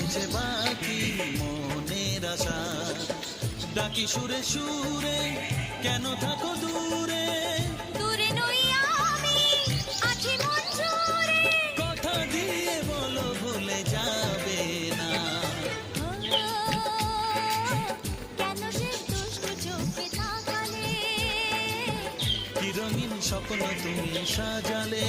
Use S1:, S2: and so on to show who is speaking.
S1: রয়েছে বাকি মনের আশা। ডাকি সুরে সুরে কেন থাকো দূরে,
S2: দূরে নই আমি, আছি মন জুড়ে।
S1: কথা দিয়ে বলো ভুলে যাবে না।
S2: কেন সে দুষ্ট চোখে তাকালে,
S1: কি রঙিন স্বপ্ন তুমি সাজালে।